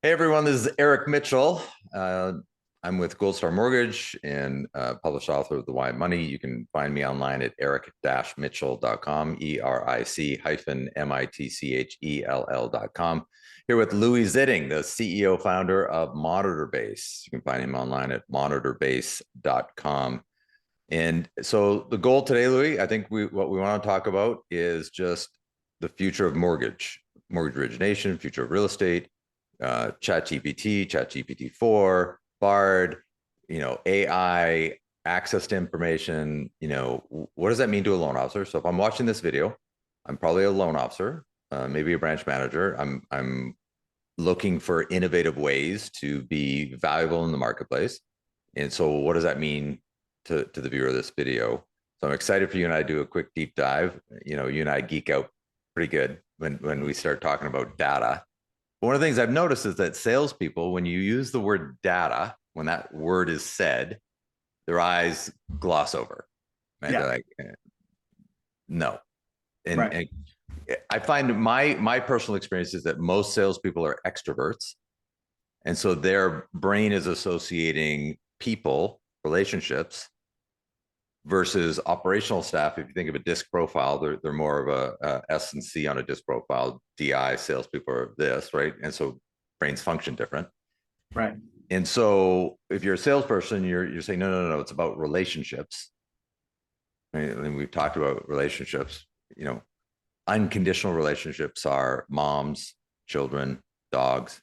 Hey everyone, this is Eric Mitchell. I'm with Gold Star Mortgage and published author of The Why Money. You can find me online at eric-mitchell.com, ERIC-MITCHELL.com. Here with Louis Zitting, the CEO founder of MonitorBase. You can find him online at monitorbase.com. And so the goal today, Louis, I think what we want to talk about is just the future of mortgage origination, future of real estate, ChatGPT, ChatGPT-4, Bard, AI, access to information. What does that mean to a loan officer? So if I'm watching this video, I'm probably a loan officer, maybe a branch manager. I'm looking for innovative ways to be valuable in the marketplace. And so what does that mean to the viewer of this video? So I'm excited for you and I to do a quick deep dive. You and I geek out pretty good when we start talking about data. One of the things I've noticed is that salespeople, when you use the word data, when that word is said, their eyes gloss over. Right? Yeah. They're like, no. And I find my personal experience is that most salespeople are extroverts. And so their brain is associating people, relationships, versus operational staff. If you think of a disc profile, they're more of a S and C on a disc profile. DI salespeople are this, right? And so brains function different. Right. And so if you're a salesperson, you're saying, no, it's about relationships. Right? And we've talked about relationships. Unconditional relationships are moms, children, dogs,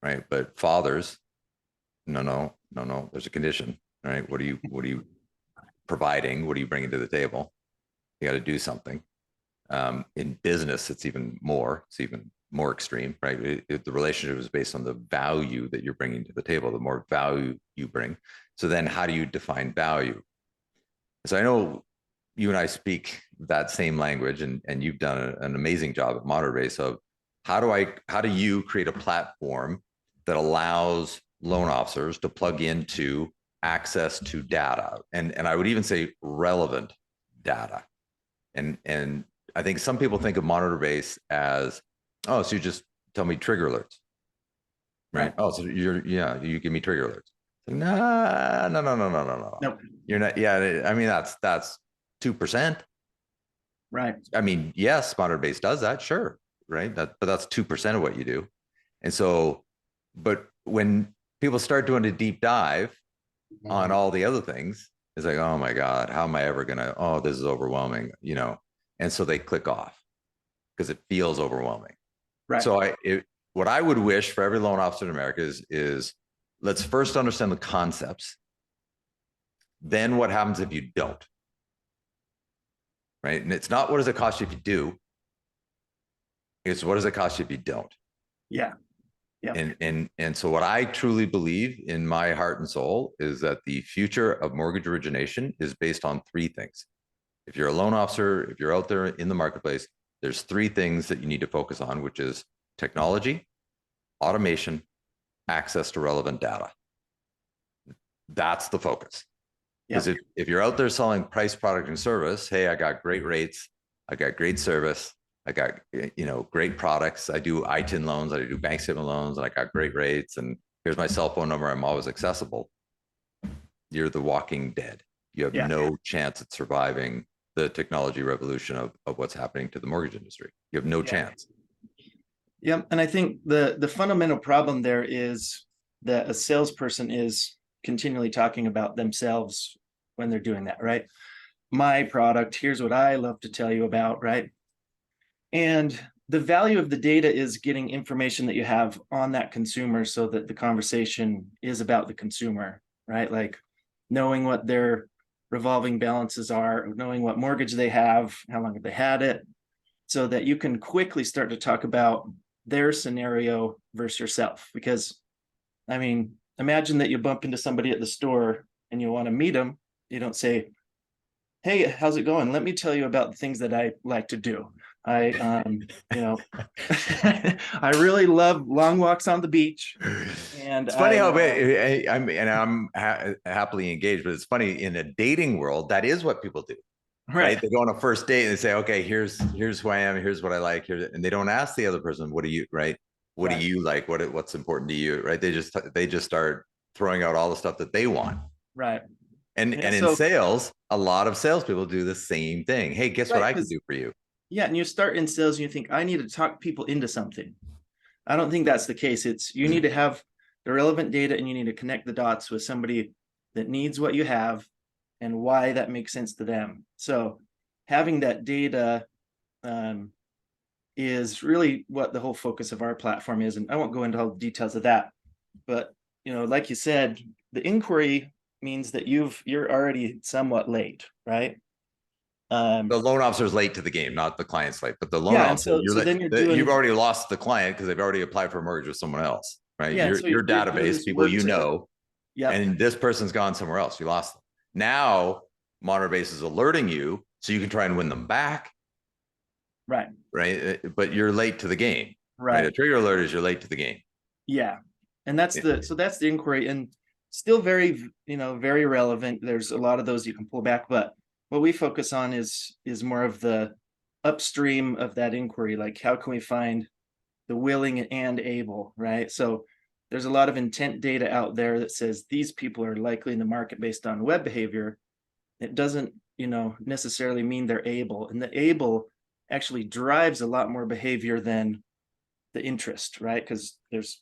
right? But fathers, no, there's a condition, right? What are you providing? What are you bringing to the table? You got to do something. In business, it's even more extreme, right? The relationship is based on the value that you're bringing to the table. The more value you bring, so then how do you define value? So I know you and I speak that same language, and you've done an amazing job at MonitorBase of how do you create a platform that allows loan officers to plug into access to data, and I would even say relevant data. And I think some people think of MonitorBase as, oh, so you just tell me trigger alerts, right? Oh, so you give me trigger alerts. No. Nope. You're not. Yeah, I mean that's 2%. Right. I mean, yes, MonitorBase does that, sure, right? But that's 2% of what you do. And so, but when people start doing a deep dive on all the other things, it's like, oh my God, how am I ever gonna? Oh, this is overwhelming, And so they click off because it feels overwhelming. Right. So what I would wish for every loan officer in America is let's first understand the concepts. Then what happens if you don't? Right. And it's not what does it cost you if you do? It's what does it cost you if you don't? Yeah. Yeah. And so what I truly believe in my heart and soul is that the future of mortgage origination is based on three things. If you're a loan officer, if you're out there in the marketplace, there's three things that you need to focus on, which is technology, automation, access to relevant data. That's the focus. Because if you're out there selling price, product, and service, hey, I got great rates, I got great service, I got great products. I do ITIN loans, I do bank statement loans, and I got great rates. And here's my cell phone number. I'm always accessible. You're the walking dead. You have no chance at surviving the technology revolution of what's happening to the mortgage industry. You have no chance. Yeah, and I think the fundamental problem there is that a salesperson is continually talking about themselves when they're doing that, right? My product, here's what I love to tell you about, right? And the value of the data is getting information that you have on that consumer so that the conversation is about the consumer, right? Like knowing what their revolving balances are, knowing what mortgage they have, how long have they had it, so that you can quickly start to talk about their scenario versus yourself. Because, I mean, imagine that you bump into somebody at the store and you want to meet them. You don't say, hey, how's it going? Let me tell you about the things that I like to do. I really love long walks on the beach. And it's funny how I'm happily engaged, but it's funny in a dating world, that is what people do. Right. They go on a first date and they say, okay, here's who I am. Here's what I like. And they don't ask the other person, what do you, right? What do Right. you like? What's important to you? Right. They just start throwing out all the stuff that they want. Right. Yeah. And in So, sales, a lot of salespeople do the same thing. Hey, guess what right. I can Because, do for you? yeah. And you start in sales and you think, I need to talk people into something. I don't think that's the case. It's you need to have the relevant data and you need to connect the dots with somebody that needs what you have and why that makes sense to them. So having that data um, is really what the whole focus of our platform is. And I won't go into all the details of that, but like you said, the inquiry means that you're already somewhat late, right? The Um, loan officer is late to the game, not the client's late, but the loan yeah, and officer, so then you're you've doing already lost the client because they've already applied for a mortgage with someone else, right? yeah, and so Your you're doing database, this people work you to know, yeah, and this person's gone somewhere else. You lost them. Now, monitor base is alerting you so you can try and win them back, right, right? But you're late to the game, right? A right. trigger alert is you're late to the game. Yeah. And that's the inquiry, and still very, very relevant. There's a lot of those you can pull back, but what we focus on is more of the upstream of that inquiry. Like how can we find the willing and able, right? So there's a lot of intent data out there that says these people are likely in the market based on web behavior. It doesn't, necessarily mean they're able. And the able actually drives a lot more behavior than the interest, right? Because there's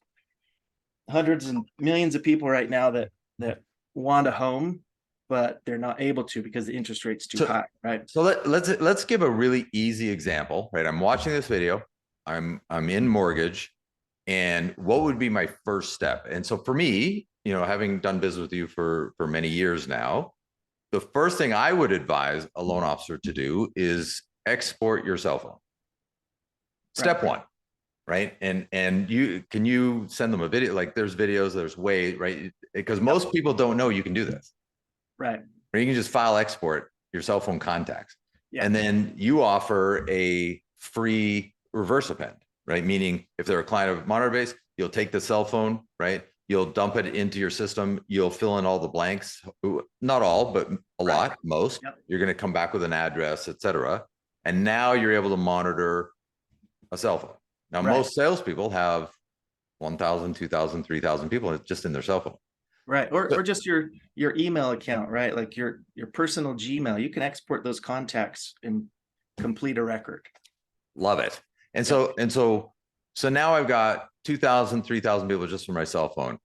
hundreds and millions of people right now that want a home, but they're not able to because the interest rate's too So high, right? so let's give a really easy example, right? I'm watching this video. I'm in mortgage, and what would be my first step? And so for me, having done business with you for many years now, the first thing I would advise a loan officer to do is export your cell phone. Right. Step one, right? And you send them a video? Like there's videos, there's ways, right? Because Yep. most people don't know you can do this. Right. Or you can just file export your cell phone contacts. Yeah. And then you offer a free reverse append, right? Meaning if they're a client of Monitor Base, you'll take the cell phone, right? You'll dump it into your system. You'll fill in all the blanks, not all, but a Right. lot, most. Yep. You're going to come back with an address, etc. And now you're able to monitor a cell phone. Now, Right. most salespeople have 1,000, 2,000, 3,000 people just in their cell phone. Right. Or just your email account, right? Like your personal Gmail. You can export those contacts and complete a record. Love it. And Yep. so now I've got 2,000, 3,000 people just from my cell phone.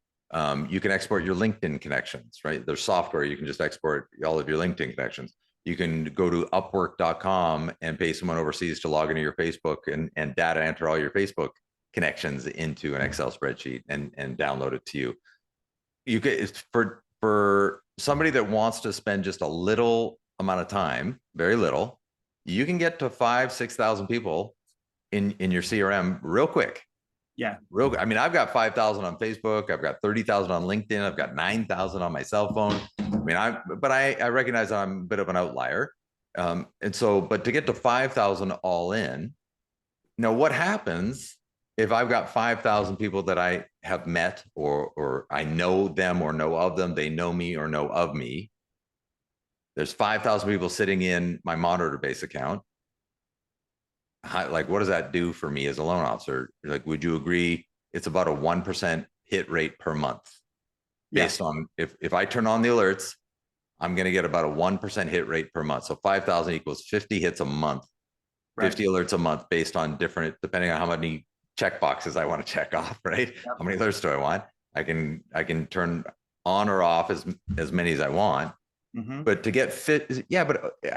You can export your LinkedIn connections, right? There's software. You can just export all of your LinkedIn connections. You can go to upwork.com and pay someone overseas to log into your Facebook and data enter all your Facebook connections into an Excel spreadsheet and download it to you. You can, for somebody that wants to spend just a little amount of time, very little, you can get to 5,000-6,000 people in your CRM real quick. Yeah. I mean, I've got 5,000 on Facebook. I've got 30,000 on LinkedIn. I've got 9,000 on my cell phone. I mean, I recognize I'm a bit of an outlier. But to get to 5,000 all in, now what happens if I've got 5,000 people that I have met or I know them or know of them, they know me or know of me. There's 5,000 people sitting in my Monitor Base account. Like, what does that do for me as a loan officer? Like, would you agree it's about a 1% hit rate per month based on if I turn on the alerts, I'm going to get about a 1% hit rate per month. So 5,000 equals 50 hits a month, 50 alerts a month based on different, depending on how many check boxes I want to check off, right? Yep. How many alerts do I want? I can turn on or off as many as I want. Mm-hmm. But to get fit,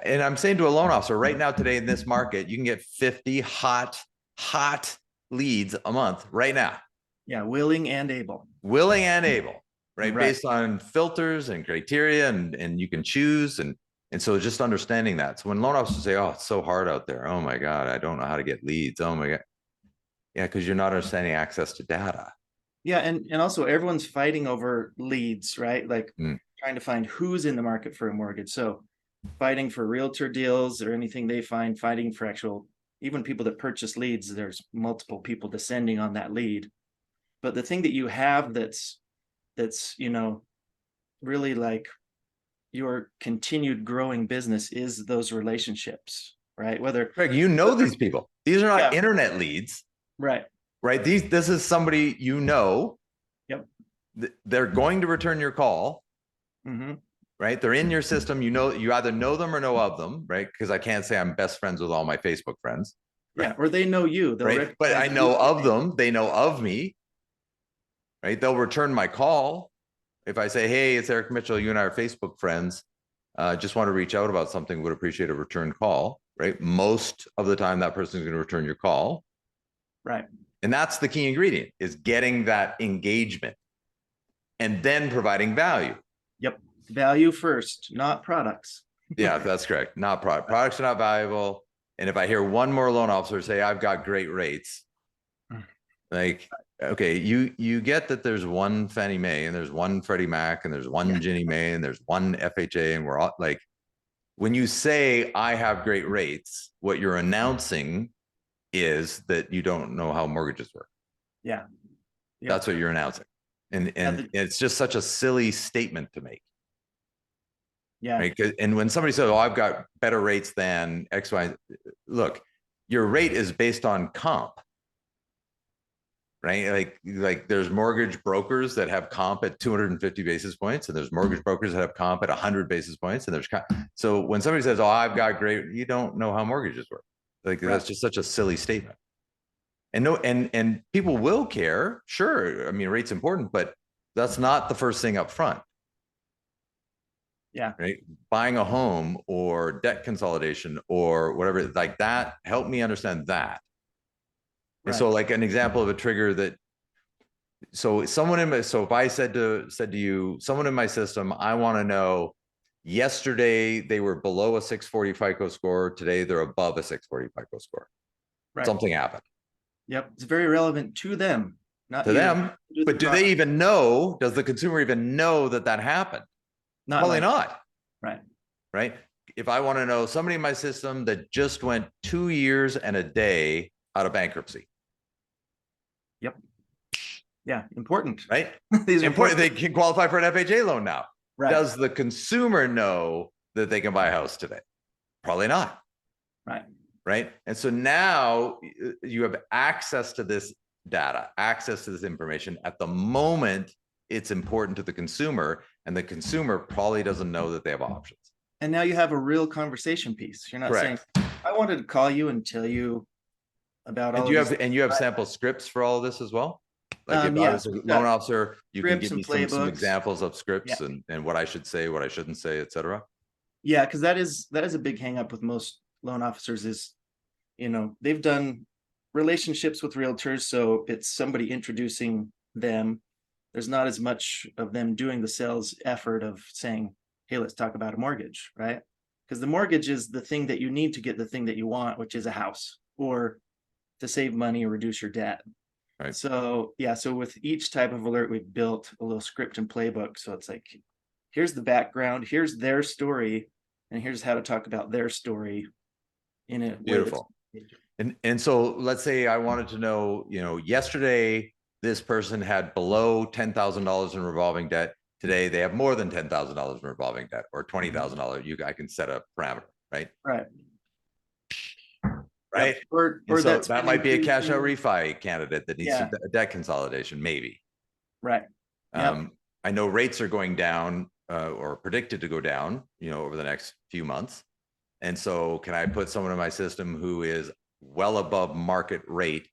and I'm saying to a loan officer right now today in this market, you can get 50 hot leads a month right now. Yeah, willing and able. Willing and able, right? Right. Based on filters and criteria, and you can choose. And so just understanding that. So when loan officers say, oh, it's so hard out there. Oh my God, I don't know how to get leads. Oh my God. Yeah, because you're not understanding access to data. Yeah, and also everyone's fighting over leads, right? Like trying to find who's in the market for a mortgage. So fighting for realtor deals or anything they find, fighting for actual, even people that purchase leads, there's multiple people descending on that lead. But the thing that you have that's really like your continued growing business is those relationships, right? Greg, these people. These are not internet leads. Right. right? This is somebody, Yep. they're going to return your call, Hmm. right? They're in your system. You either know them or know of them, right? Because I can't say I'm best friends with all my Facebook friends, Yeah. Or they know you. They'll right? But I recognize you. know of them. They know of me, right? They'll return my call. If I say, hey, it's Eric Mitchell, you and I are Facebook friends, just want to reach out about something, would appreciate a return call, right? Most of the time that person is going to return your call. Right. And that's the key ingredient, is getting that engagement and then providing value. Yep. Value first, not products. Yeah, that's correct. Not product. Products are not valuable. And if I hear one more loan officer say, I've got great rates, like, okay, you get that there's one Fannie Mae and there's one Freddie Mac and there's one Ginnie Mae and there's one FHA, and we're all like, when you say I have great rates, what you're announcing is that you don't know how mortgages work. Yeah. Yep. That's what you're announcing. And it's just such a silly statement to make. Yeah. Right. And when somebody says, oh, I've got better rates than X, Y, look, your rate is based on comp. Right. Like there's mortgage brokers that have comp at 250 basis points, and there's mortgage brokers that have comp at 100 basis points. And so when somebody says, oh, I've got great, you don't know how mortgages work. Like that's just such a silly statement. And and people will care. Sure. I mean, rate's important, but that's not the first thing up front. Yeah. Right. Buying a home or debt consolidation or whatever like that. Help me understand that. And so like an example of a trigger that, so if I said to you, someone in my system, I want to know, yesterday they were below a 640 FICO score. Today they're above a 640 FICO score. Right. Something happened. Yep. It's very relevant to them, not to you. them. But do they even know? Does the consumer even know that that happened? Probably not. Right. Right. If I want to know somebody in my system that just went 2 years and a day out of bankruptcy. Yep. Yeah. Important. Right. These are important. They can qualify for an FHA loan now. Right. Does the consumer know that they can buy a house today? Probably not. Right. Right. And so now you have access to this data, access to this information at the moment it's important to the consumer, and the consumer probably doesn't know that they have options. And now you have a real conversation piece. You're not saying, I wanted to call you and tell you about all of this. And you have sample scripts for all of this as well? Like if I was a loan officer, you can give me some examples of scripts and what I should say, what I shouldn't say, et cetera. Yeah, because that is a big hang up with most loan officers is, they've done relationships with realtors. So it's somebody introducing them. There's not as much of them doing the sales effort of saying, hey, let's talk about a mortgage, right? Because the mortgage is the thing that you need to get the thing that you want, which is a house, or to save money or reduce your debt. Right. So yeah, so with each type of alert, we've built a little script and playbook. So it's like, here's the background, here's their story, and here's how to talk about their story in a beautiful. And so let's say I wanted to know, yesterday this person had below $10,000 in revolving debt. Today they have more than $10,000 in revolving debt, or $20,000. I can set a parameter, right? Right. Right. Yep. Or so that might be a cash out refi candidate that needs a debt consolidation, maybe. Right. Yep. I know rates are going down or predicted to go down, over the next few months. And so can I put someone in my system who is well above market rate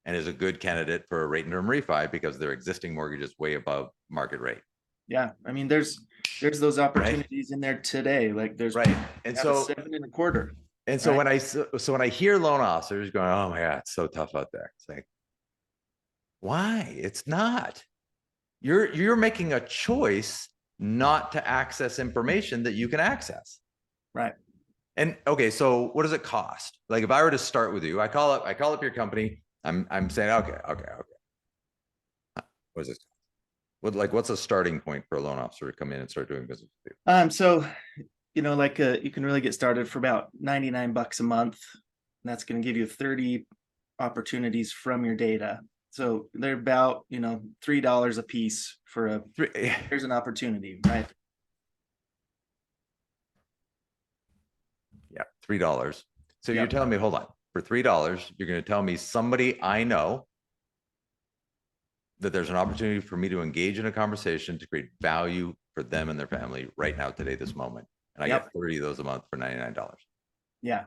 and is a good candidate for a rate and term refi because their existing mortgage is way above market rate? Yeah. I mean, there's those opportunities in there today. Like there's and so 7.25. And so when I hear loan officers going, oh my God, it's so tough out there. It's like, why? It's not. You're making a choice not to access information that you can access. Right. And okay, so what does it cost? Like if I were to start with you, I call up your company. I'm saying, okay. What is this? What's a starting point for a loan officer to come in and start doing business with you? So you can really get started for about $99 a month. And that's going to give you 30 opportunities from your data. So they're about, $3 a piece for here's an opportunity, right? Yeah, $3. So you're telling me, hold on, for $3, you're going to tell me somebody I know that there's an opportunity for me to engage in a conversation to create value for them and their family right now, today, this moment. And I get 30 of those a month for $99. Yeah.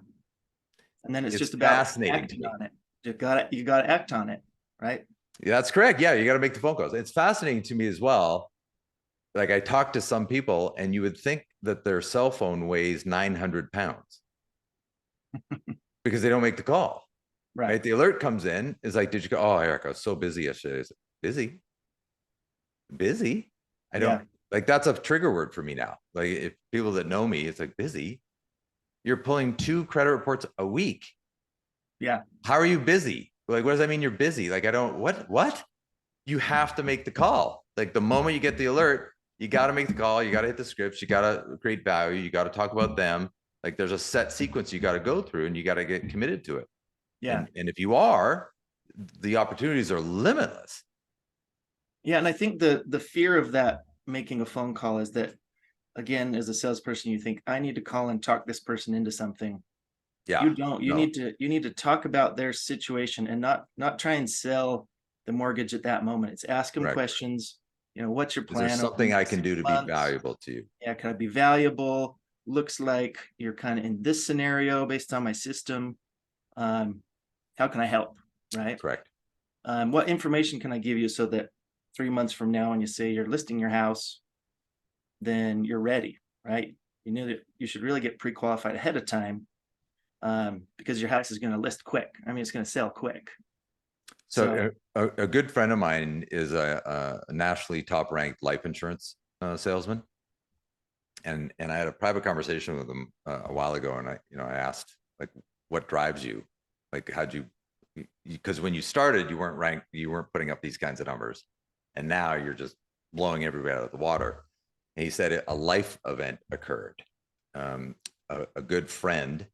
And then it's just about fascinating to acting me. on it. You got to act on it, right? Yeah, that's correct. Yeah, you got to make the phone calls. It's fascinating to me as well. Like, I talk to some people and you would think that their cell phone weighs 900 pounds because they don't make the call. Right. The alert comes in. Is like, did you go? Oh, Eric, I was so busy yesterday. Busy. I don't like, that's a trigger word for me now. Like, if people that know me, it's like, busy. You're pulling 2 credit reports a week. Yeah. How are you busy? Like, what does that mean? You're busy? Like, I don't, what? You have to make the call. Like, the moment you get the alert, you got to make the call. You got to hit the scripts. You got to create value. You got to talk about them. Like, there's a set sequence you got to go through and you got to get committed to it. Yeah. And if you are, the opportunities are limitless. Yeah. And I think the fear of that making a phone call is that, again, as a salesperson, you think, I need to call and talk this person into something. Yeah. You don't. You need to talk about their situation and not try and sell the mortgage at that moment. It's ask them questions. You know, what's your plan? Is there something I can do to be valuable to you? Yeah, can I be valuable? Looks like you're kind of in this scenario based on my system. How can I help? Right. Correct. What information can I give you so that 3 months from now, when you say you're listing your house, then you're ready, right? You know that you should really get pre-qualified ahead of time, because your house is going to list quick. I mean, it's going to sell quick. So a good friend of mine is a nationally top-ranked life insurance salesman, and I had a private conversation with him a while ago, and I asked, like, what drives you? Like, how'd you? Because when you started, you weren't ranked, you weren't putting up these kinds of numbers, and now you're just blowing everybody out of the water. And he said a life event occurred. A good friend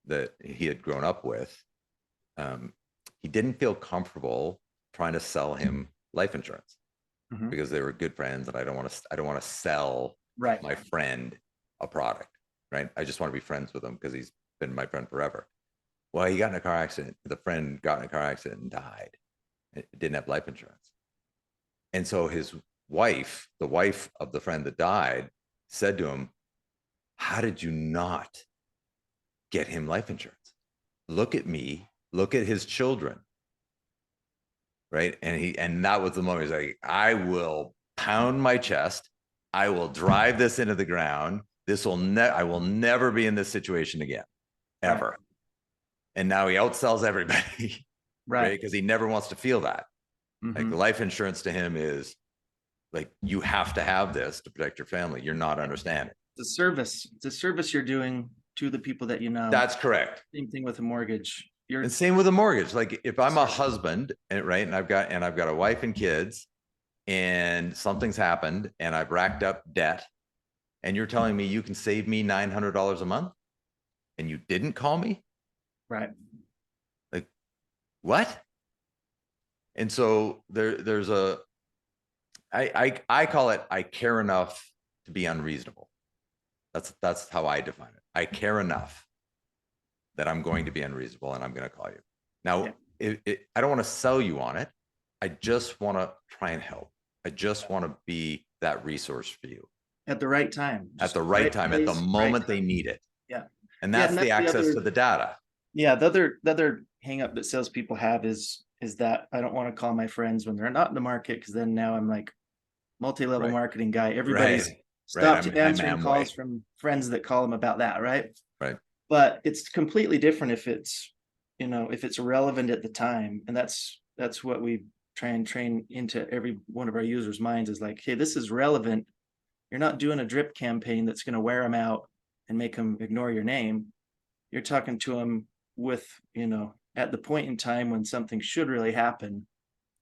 that he had grown up with, he didn't feel comfortable trying to sell him life insurance because they were good friends, and I don't want to sell my friend a product, right? I just want to be friends with him because he's been my friend forever. Well, he got in a car accident. The friend got in a car accident and died. It didn't have life insurance. And so his wife, the wife of the friend that died, said to him, how did you not get him life insurance? Look at me, look at his children. Right. And that was the moment. He's like, I will pound my chest. I will drive this into the ground. I will never be in this situation again, ever. Right. And now he outsells everybody, right? Because he never wants to feel that. Like, the life insurance to him is like, you have to have this to protect your family. You're not understanding. It's a service. It's a service you're doing to the people that you know. That's correct. Same thing with a mortgage. And same with a mortgage. Like, if I'm a husband, right, and I've got a wife and kids, and something's happened and I've racked up debt, and you're telling me you can save me $900 a month, and you didn't call me, right? Like, what? And so there's I call it, I care enough to be unreasonable. That's how I define it. I care enough that I'm going to be unreasonable, and I'm going to call you. Now, I don't want to sell you on it. I just want to try and help. I just want to be that resource for you at the right time. At the right time, at the moment they need it. Yeah. And that's the access to the data. Yeah. The other hang up that salespeople have is that I don't want to call my friends when they're not in the market, because then now I'm like multi-level marketing guy. Everybody's stopped answering calls from friends that call them about that, right? Right. But it's completely different if it's, if it's relevant at the time. And that's what we try and train into every one of our users' minds, is like, hey, this is relevant. You're not doing a drip campaign that's going to wear them out and make them ignore your name. You're talking to them with, at the point in time when something should really happen.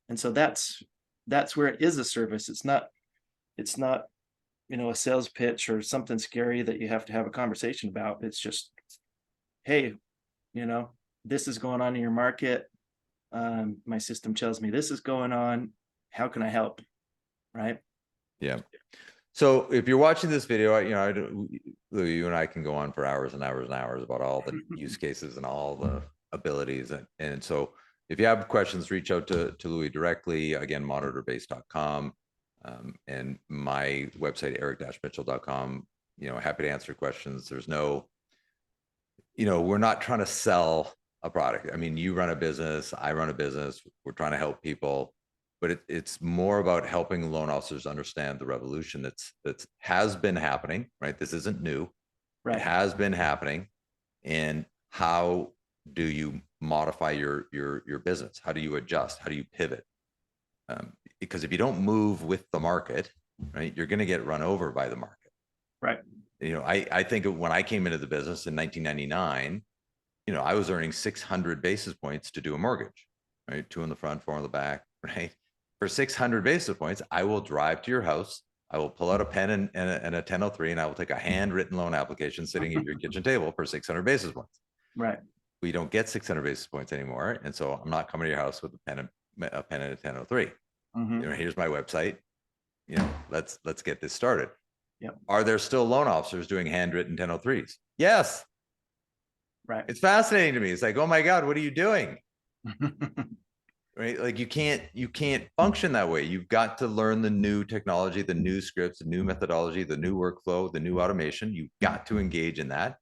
And so that's where it is a service. It's not, a sales pitch or something scary that you have to have a conversation about. It's just, hey, this is going on in your market. My system tells me this is going on. How can I help? Right. Yeah. So if you're watching this video, you and I can go on for hours and hours and hours about all the use cases and all the abilities. And so if you have questions, reach out to Louis directly. Again, monitorbase.com, and my website, eric-mitchell.com. Happy to answer questions. There's no, we're not trying to sell a product. I mean, you run a business, I run a business. We're trying to help people, but it's more about helping loan officers understand the revolution that's has been happening, right? This isn't new. Right. It has been happening. And how do you modify your business? How do you adjust? How do you pivot? Because if you don't move with the market, right, you're going to get run over by the market. Right. I think when I came into the business in 1999, I was earning 600 basis points to do a mortgage, right? 2 in the front, 4 in the back, right? For 600 basis points, I will drive to your house. I will pull out a pen and a 1003, and I will take a handwritten loan application sitting at your kitchen table for 600 basis points. Right. We don't get 600 basis points anymore. And so I'm not coming to your house with a pen and a 1003. Here's my website. Let's get this started. Yep. Are there still loan officers doing handwritten 1003s? Yes. Right. It's fascinating to me. It's like, oh my God, what are you doing? Right? Like you can't function that way. You've got to learn the new technology, the new scripts, the new methodology, the new workflow, the new automation. You've got to engage in that.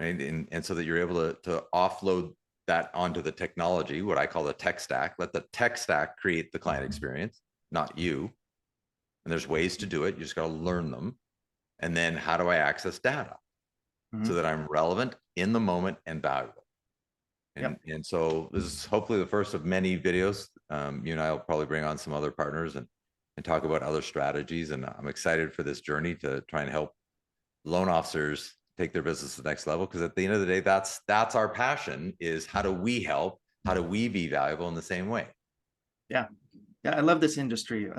Right. And so that you're able to offload that onto the technology, what I call the tech stack. Let the tech stack create the client experience, not you. And there's ways to do it. You just got to learn them. And then how do I access data so that I'm relevant in the moment and valuable? And so this is hopefully the first of many videos. You and I will probably bring on some other partners and talk about other strategies. And I'm excited for this journey to try and help loan officers take their business to the next level. Because at the end of the day, that's our passion, is how do we help? How do we be valuable in the same way? Yeah. I love this industry.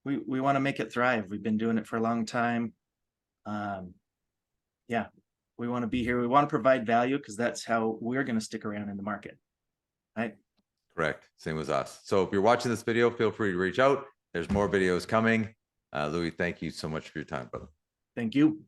We want to make it thrive. We've been doing it for a long time. We want to be here. We want to provide value because that's how we're going to stick around in the market. Right. Correct. Same as us. So if you're watching this video, feel free to reach out. There's more videos coming. Louis, thank you so much for your time, brother. Thank you.